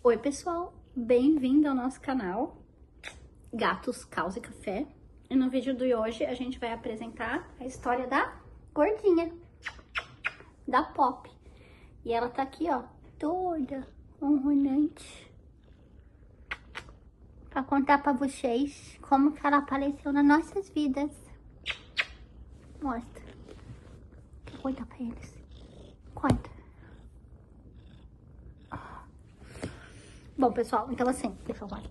Oi pessoal, bem-vindo ao nosso canal Gatos, Caos e Café. E no vídeo de hoje a gente vai apresentar a história da gordinha, da Pop. E ela tá aqui, ó, toda ronronante, pra contar pra vocês como que ela apareceu nas nossas vidas. Mostra. Conta pra eles. Conta. Bom, pessoal, então assim, deixa eu falar.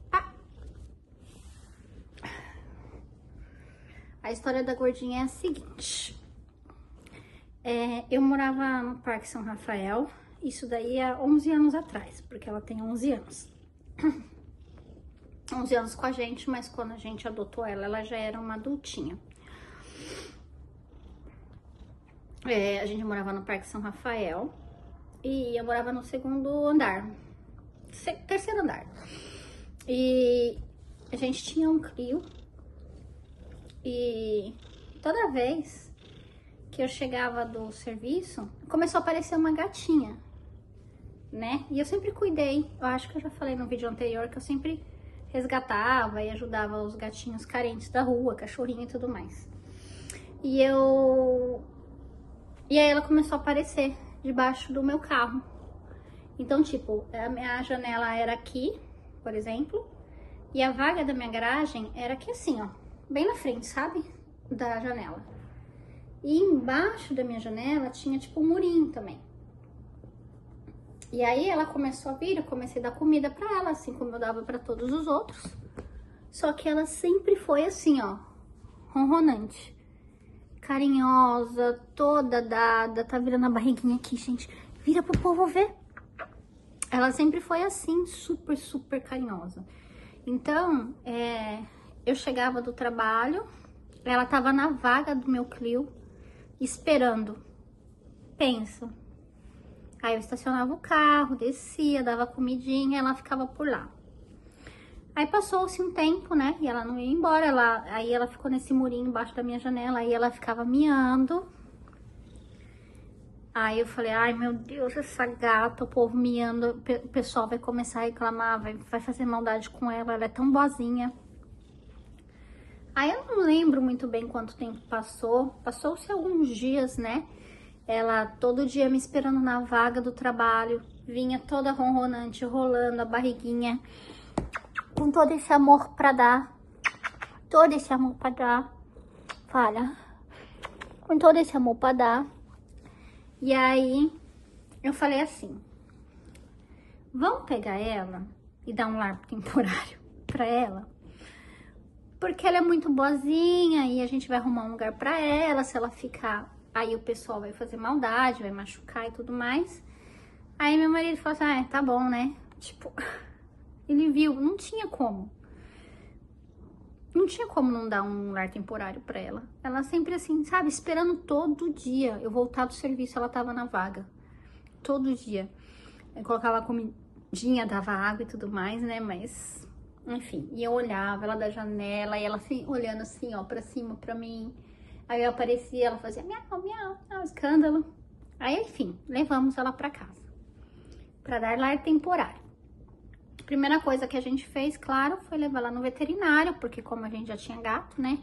A história da gordinha é a seguinte. Eu morava no Parque São Rafael, isso daí há 11 anos atrás, porque ela tem 11 anos. 11 anos com a gente, mas quando a gente adotou ela, ela já era uma adultinha. A gente morava no Parque São Rafael e eu morava no segundo andar, terceiro andar. E a gente tinha um Clio e toda vez que eu chegava do serviço, começou a aparecer uma gatinha, né? E eu sempre cuidei, eu acho que eu já falei no vídeo anterior que eu sempre resgatava e ajudava os gatinhos carentes da rua, cachorrinho e tudo mais. E aí ela começou a aparecer debaixo do meu carro. Então, tipo, a minha janela era aqui, por exemplo, e a vaga da minha garagem era aqui assim, ó, bem na frente, sabe? Da janela. E embaixo da minha janela tinha, tipo, um murinho também. E aí ela começou a vir, eu comecei a dar comida pra ela, assim como eu dava pra todos os outros. Só que ela sempre foi assim, ó, ronronante. Carinhosa, toda dada, tá virando a barriguinha aqui, gente. Vira pro povo ver. Ela sempre foi assim, super, super carinhosa. Então, eu chegava do trabalho, ela tava na vaga do meu Clio, esperando. Pensa. Aí eu estacionava o carro, descia, dava comidinha, ela ficava por lá. Aí passou-se um tempo, né? E ela não ia embora. Aí ela ficou nesse murinho embaixo da minha janela. Aí ela ficava miando. Aí eu falei, ai meu Deus, essa gata, o povo miando. O pessoal vai começar a reclamar, vai fazer maldade com ela. Ela é tão boazinha. Aí eu não lembro muito bem quanto tempo passou. Passou-se alguns dias, né? Ela todo dia me esperando na vaga do trabalho. Vinha toda ronronante, rolando a barriguinha. Com todo esse amor pra dar. Todo esse amor pra dar. Fala. Com todo esse amor pra dar. E aí, eu falei assim. Vamos pegar ela e dar um lar temporário pra ela? Porque ela é muito boazinha e a gente vai arrumar um lugar pra ela. Se ela ficar, aí o pessoal vai fazer maldade, vai machucar e tudo mais. Aí meu marido falou assim, tá bom, né? Tipo... Ele viu, não tinha como. Não tinha como não dar um lar temporário pra ela. Ela sempre assim, sabe, esperando todo dia. Eu voltar do serviço, ela tava na vaga. Todo dia. Eu colocava comidinha, dava água e tudo mais, né? Mas, enfim. E eu olhava ela da janela e ela assim, olhando assim, ó, pra cima, pra mim. Aí eu aparecia, ela fazia miau, miau, miau, escândalo. Aí, enfim, levamos ela pra casa. Pra dar lar temporário. Primeira coisa que a gente fez, claro, foi levar ela no veterinário, porque como a gente já tinha gato, né?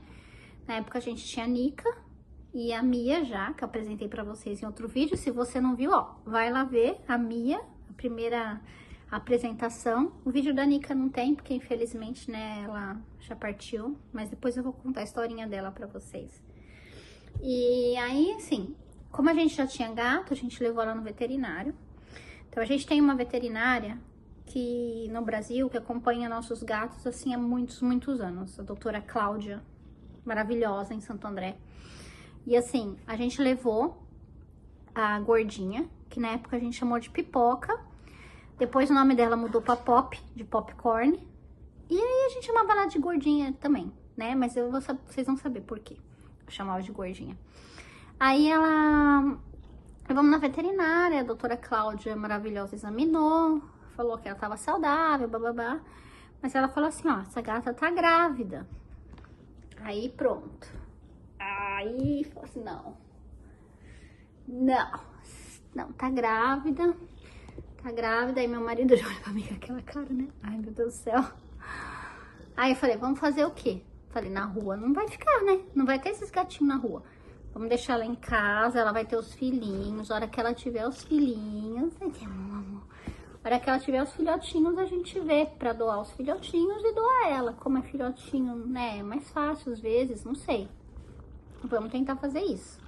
Na época a gente tinha a Nica e a Mia já, que eu apresentei pra vocês em outro vídeo. Se você não viu, ó, vai lá ver a Mia, a primeira apresentação. O vídeo da Nica não tem, porque infelizmente, né, ela já partiu. Mas depois eu vou contar a historinha dela pra vocês. E aí, assim, como a gente já tinha gato, a gente levou ela no veterinário. Então a gente tem uma veterinária que no Brasil, que acompanha nossos gatos, assim, há muitos, muitos anos. A doutora Cláudia, maravilhosa, em Santo André. E assim, a gente levou a gordinha, que na época a gente chamou de Pipoca. Depois o nome dela mudou pra Pop, de Popcorn. E aí a gente chamava ela de gordinha também, né? Mas vocês vão saber por quê eu chamava de gordinha. Aí vamos na veterinária, a doutora Cláudia, maravilhosa, examinou. Falou que ela tava saudável, bababá. Mas ela falou assim, ó, essa gata tá grávida. Aí pronto. Aí falou assim, não, tá grávida. tá grávida. Aí meu marido já olha pra mim com aquela cara, né? Ai, meu Deus do céu. Aí eu falei, vamos fazer o quê? Falei, na rua não vai ficar, né? Não vai ter esses gatinhos na rua. Vamos deixar ela em casa, ela vai ter os filhinhos. A hora que ela tiver os filhinhos... Ai, que amor. A hora que ela tiver os filhotinhos, a gente vê pra doar os filhotinhos e doar ela. Como é filhotinho, né? É mais fácil às vezes, não sei. Vamos tentar fazer isso.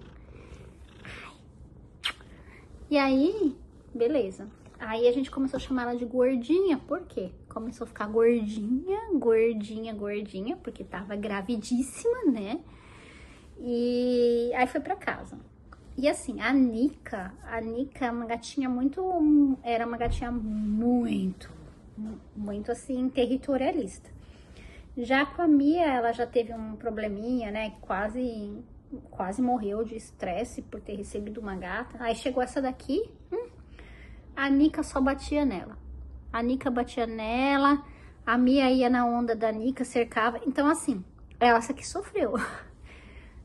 E aí, beleza. Aí a gente começou a chamar ela de gordinha, por quê? Começou a ficar gordinha, gordinha, gordinha, porque tava gravidíssima, né? E aí foi pra casa. E assim, a Nica é uma gatinha muito... Era uma gatinha muito assim, territorialista. Já com a Mia, ela já teve um probleminha, né? Quase morreu de estresse por ter recebido uma gata. Aí chegou essa daqui, a Nica só batia nela. A Nica batia nela, a Mia ia na onda da Nica, cercava. Então assim, essa aqui sofreu.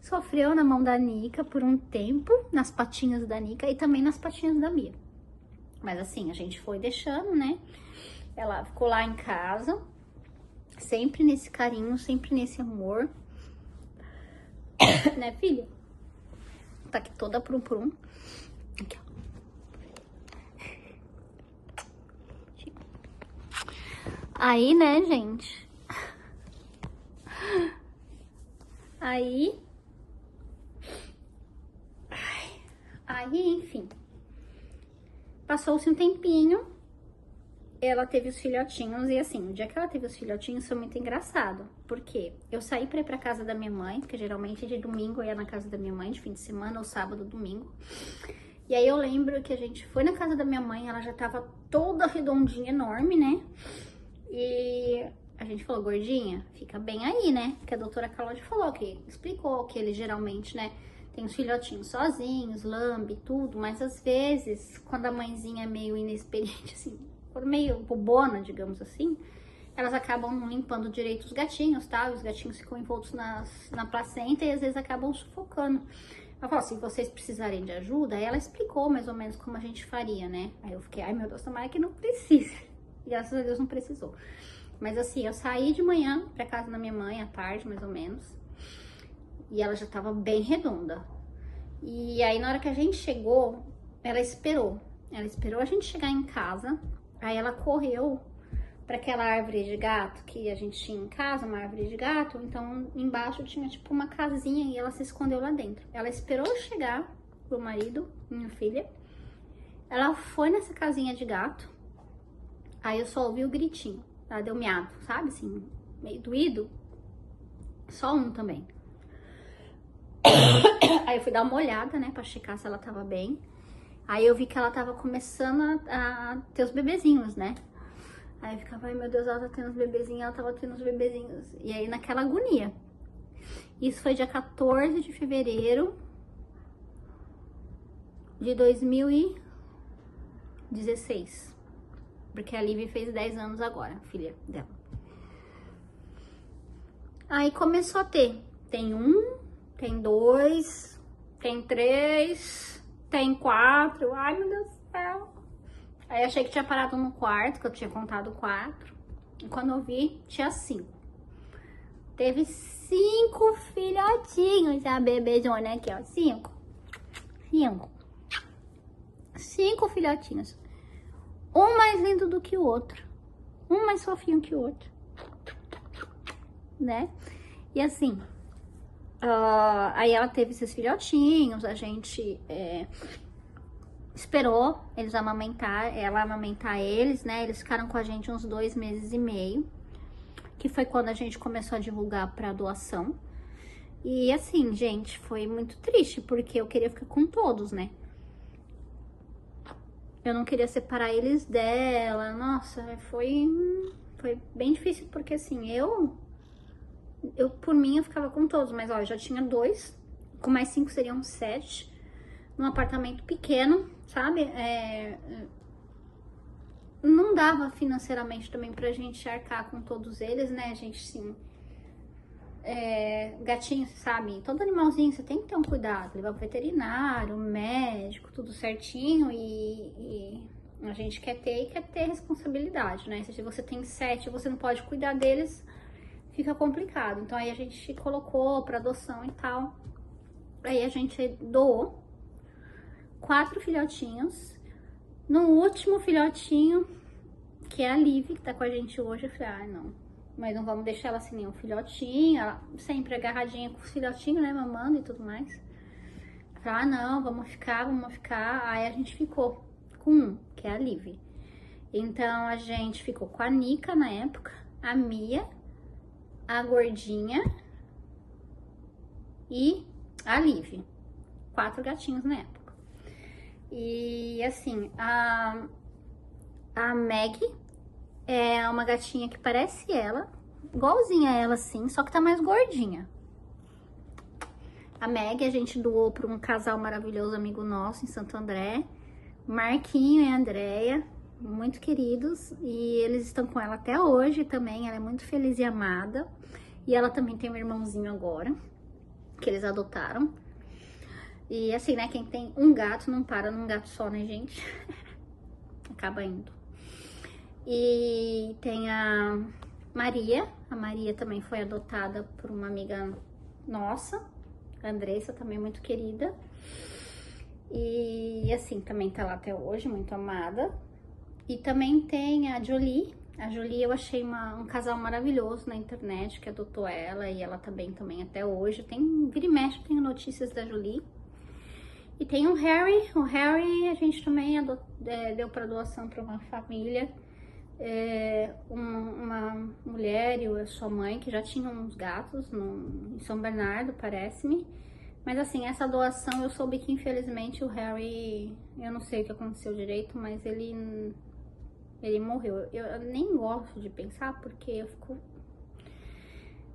Sofreu na mão da Nica por um tempo, nas patinhas da Nica e também nas patinhas da Mia. Mas assim, a gente foi deixando, né? Ela ficou lá em casa, sempre nesse carinho, sempre nesse amor. Né, filha? Tá aqui toda por um. Aqui, ó. Aí, né, gente? Aí, enfim. Passou-se um tempinho, ela teve os filhotinhos e assim, o dia que ela teve os filhotinhos foi muito engraçado. Porque eu saí pra ir pra casa da minha mãe, porque geralmente de domingo eu ia na casa da minha mãe, de fim de semana, ou sábado, domingo. E aí eu lembro que a gente foi na casa da minha mãe, ela já tava toda redondinha, enorme, né? E a gente falou, gordinha, fica bem aí, né? Porque a doutora Carlode falou, que explicou que eles geralmente, né, tem os filhotinhos sozinhos, lambe, tudo, mas às vezes, quando a mãezinha é meio inexperiente, assim, meio bobona, digamos assim, elas acabam não limpando direito os gatinhos, tá? Os gatinhos ficam envoltos na placenta e às vezes acabam sufocando. Ela falou, se vocês precisarem de ajuda, aí ela explicou mais ou menos como a gente faria, né? Aí eu fiquei, ai meu Deus, tomara que não precise. Graças a Deus não precisou. Mas assim, eu saí de manhã pra casa da minha mãe, à tarde mais ou menos. E ela já tava bem redonda. E aí na hora que a gente chegou, ela esperou. Ela esperou a gente chegar em casa. Aí ela correu para aquela árvore de gato que a gente tinha em casa, uma árvore de gato. Então embaixo tinha tipo uma casinha e ela se escondeu lá dentro. Ela esperou chegar pro marido, minha filha. Ela foi nessa casinha de gato. Aí eu só ouvi o gritinho. Ela deu miado, sabe? Assim, meio doído. Só um também. Aí eu fui dar uma olhada, né? Pra checar se ela tava bem. Aí eu vi que ela tava começando a ter os bebezinhos, né? Aí eu ficava, ai meu Deus, ela tá tendo os bebezinhos, ela tava tendo os bebezinhos. E aí naquela agonia. Isso foi dia 14 de fevereiro de 2016. Porque a Lívia fez 10 anos agora, filha dela. Aí começou a ter. Tem 1, tem 2, tem 3, tem 4. Ai, meu Deus do céu. Aí achei que tinha parado no quarto, que eu tinha contado 4. E quando eu vi, tinha 5. Teve 5 filhotinhos, a bebezona aqui, ó. 5. 5 filhotinhos. Um mais lindo do que o outro. Um mais fofinho que o outro. Né? E assim, aí ela teve esses filhotinhos, a gente esperou eles ela amamentar eles, né? Eles ficaram com a gente uns 2 meses e meio, que foi quando a gente começou a divulgar pra doação. E assim, gente, foi muito triste, porque eu queria ficar com todos, né? Eu não queria separar eles dela. Nossa, foi bem difícil, porque assim, eu por mim, eu ficava com todos, mas ó, eu já tinha 2, com mais 5 seriam 7, num apartamento pequeno, sabe? Não dava financeiramente também pra gente arcar com todos eles, né? A gente, sim, gatinho, sabe? Todo animalzinho você tem que ter um cuidado, levar pro veterinário, médico, tudo certinho. E A gente quer ter e quer ter responsabilidade, né? Se você tem 7 e você não pode cuidar deles, fica complicado. Então aí a gente colocou para adoção e tal. Aí a gente doou 4 filhotinhos. No último filhotinho, que é a Liv, que tá com a gente hoje, eu falei, não, mas não vamos deixar ela sem nenhum filhotinho, ela sempre agarradinha com os filhotinhos, né, mamando e tudo mais. Eu falei, não, vamos ficar. Aí a gente ficou com um, que é a Liv. Então a gente ficou com a Nica na época, a Mia, a Gordinha e a Liv. 4 gatinhos na época. E assim, a Meg é uma gatinha que parece ela, igualzinha a ela assim, só que tá mais gordinha. A Meg a gente doou para um casal maravilhoso amigo nosso em Santo André, Marquinho e a Andréia, muito queridos, e eles estão com ela até hoje também. Ela é muito feliz e amada, e ela também tem um irmãozinho agora, que eles adotaram. E assim, né, quem tem um gato não para num gato só, né, gente? Acaba indo. E tem a Maria também foi adotada por uma amiga nossa, a Andressa, também muito querida. E assim, também tá lá até hoje, muito amada. E também tem a Jolie. A Jolie eu achei um casal maravilhoso na internet que adotou ela, e ela também até hoje. Vira e mexe, tem notícias da Jolie. E tem o Harry a gente também deu para doação para uma família. Uma mulher e a sua mãe que já tinham uns gatos em São Bernardo, parece-me. Mas assim, essa doação eu soube que infelizmente o Harry, eu não sei o que aconteceu direito, mas ele morreu. Eu nem gosto de pensar porque eu fico...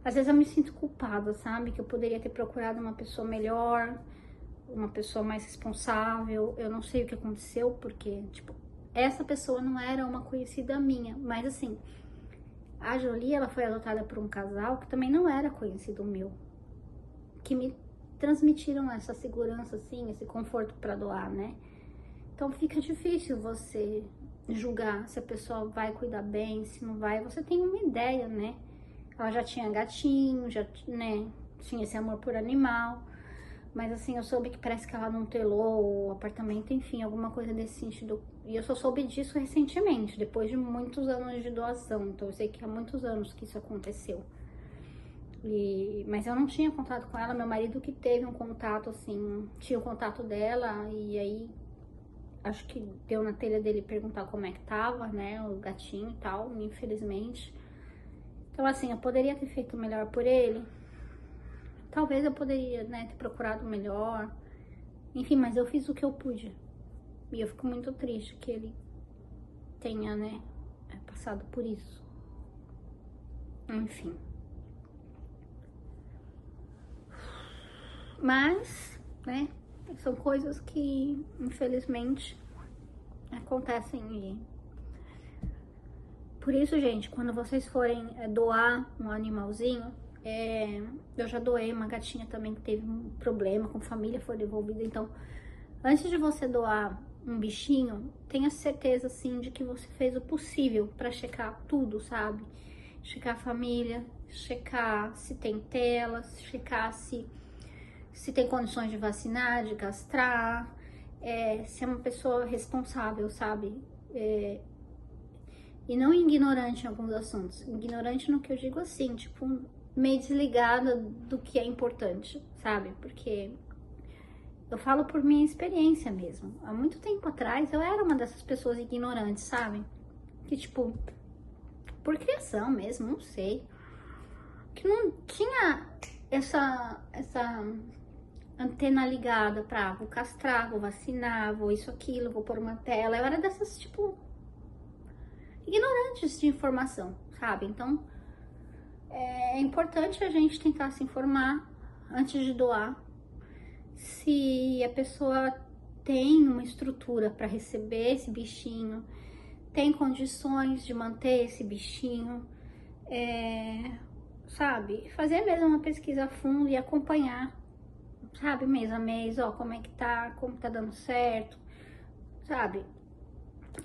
Às vezes eu me sinto culpada, sabe? Que eu poderia ter procurado uma pessoa melhor, uma pessoa mais responsável. Eu não sei o que aconteceu porque, tipo, essa pessoa não era uma conhecida minha. Mas assim, a Jolie, ela foi adotada por um casal que também não era conhecido meu, que me transmitiram essa segurança, assim, esse conforto para doar, né? Então fica difícil você julgar se a pessoa vai cuidar bem, se não vai. Você tem uma ideia, né? Ela já tinha gatinho, né? Tinha esse amor por animal. Mas assim, eu soube que parece que ela não telou o apartamento, enfim, alguma coisa desse sentido. E eu só soube disso recentemente, depois de muitos anos de doação. Então eu sei que há muitos anos que isso aconteceu. Mas eu não tinha contato com ela, meu marido que teve um contato, assim, tinha o contato dela, e aí acho que deu na telha dele perguntar como é que tava, né, o gatinho e tal, infelizmente. Então assim, eu poderia ter feito melhor por ele, talvez eu poderia, né, ter procurado melhor, enfim, mas eu fiz o que eu pude. E eu fico muito triste que ele tenha, né, passado por isso. Enfim. Mas, né, são coisas que, infelizmente, acontecem. E por isso, gente, quando vocês forem doar um animalzinho, eu já doei uma gatinha também que teve um problema com família, foi devolvida. Então, antes de você doar um bichinho, tenha certeza, assim, de que você fez o possível pra checar tudo, sabe? Checar a família, checar se tem telas, checar se tem condições de vacinar, de castrar, se é uma pessoa responsável, sabe? E não ignorante em alguns assuntos. Ignorante no que eu digo assim, tipo, meio desligada do que é importante, sabe? Porque eu falo por minha experiência mesmo. Há muito tempo atrás eu era uma dessas pessoas ignorantes, sabe? Que tipo, por criação mesmo, não sei. Que não tinha essa antena ligada pra vou castrar, vou vacinar, vou isso, aquilo, vou pôr uma tela. Eu era dessas, tipo, ignorantes de informação, sabe? Então, é importante a gente tentar se informar antes de doar. Se a pessoa tem uma estrutura para receber esse bichinho, tem condições de manter esse bichinho, sabe? Fazer mesmo uma pesquisa a fundo e acompanhar, sabe, mês a mês, ó, como é que tá, como tá dando certo, sabe?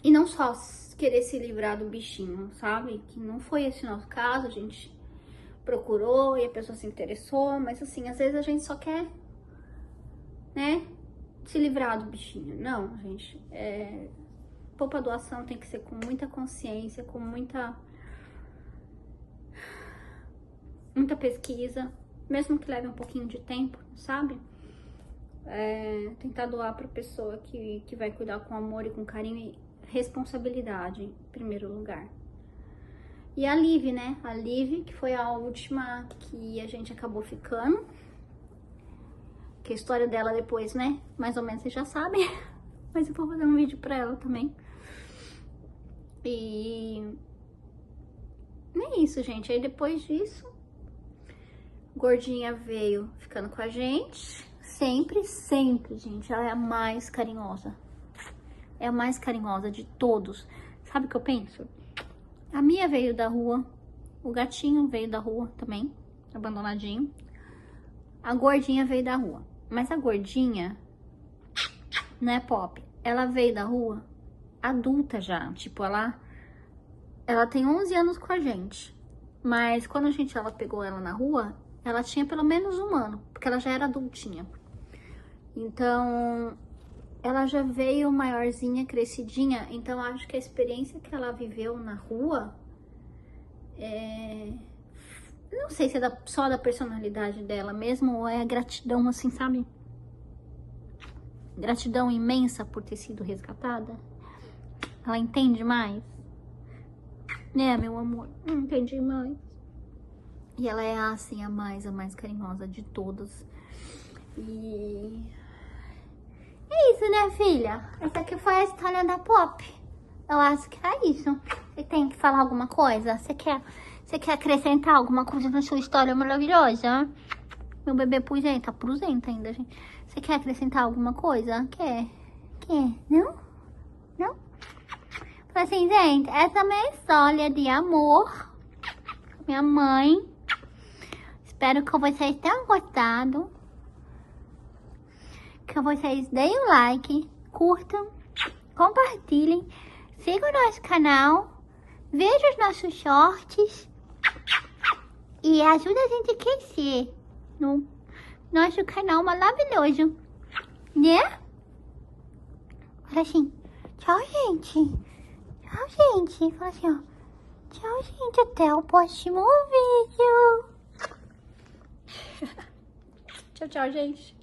E não só querer se livrar do bichinho, sabe? Que não foi esse o nosso caso, a gente procurou e a pessoa se interessou, mas assim, às vezes a gente só quer, né, se livrar do bichinho. Não, gente, poupa doação tem que ser com muita consciência, com muita pesquisa, mesmo que leve um pouquinho de tempo, sabe? Tentar doar pra pessoa que vai cuidar com amor e com carinho e responsabilidade, em primeiro lugar. E a Liv, né? A Liv, que foi a última que a gente acabou ficando. Que a história dela depois, né? Mais ou menos vocês já sabem. Mas eu vou fazer um vídeo pra ela também. E é isso, gente. Aí depois disso, Gordinha veio ficando com a gente. Sempre, sempre, gente. Ela é a mais carinhosa. É a mais carinhosa de todos. Sabe o que eu penso? A Mia veio da rua. O gatinho veio da rua também. Abandonadinho. A Gordinha veio da rua. Mas a Gordinha, né, Pop? Ela veio da rua adulta já. Tipo, ela tem 11 anos com a gente. Mas quando ela pegou ela na rua, ela tinha pelo menos 1 ano. Porque ela já era adultinha. Então, ela já veio maiorzinha, crescidinha. Então, acho que a experiência que ela viveu na rua... Não sei se é só da personalidade dela mesmo ou é a gratidão, assim, sabe? Gratidão imensa por ter sido resgatada. Ela entende mais. Né, meu amor? Entendi mais. E ela é, assim, a mais carinhosa de todas. E... é isso, né, filha? Essa aqui foi a história da Pop. Eu acho que é isso. Você tem que falar alguma coisa? Você quer acrescentar alguma coisa na sua história maravilhosa? Meu bebê pusenta ainda, gente. Você quer acrescentar alguma coisa? Quer? Não? Não? Fala assim, gente, essa é a minha história de amor. Minha mãe. Espero que vocês tenham gostado. Que vocês deem o like, curtam, compartilhem, sigam o nosso canal, vejam os nossos shorts e ajuda a gente a crescer no nosso canal maravilhoso, né? Fala assim, tchau, gente. Tchau, gente. Fala assim, ó. Tchau, gente. Até o próximo vídeo. Tchau, tchau, gente.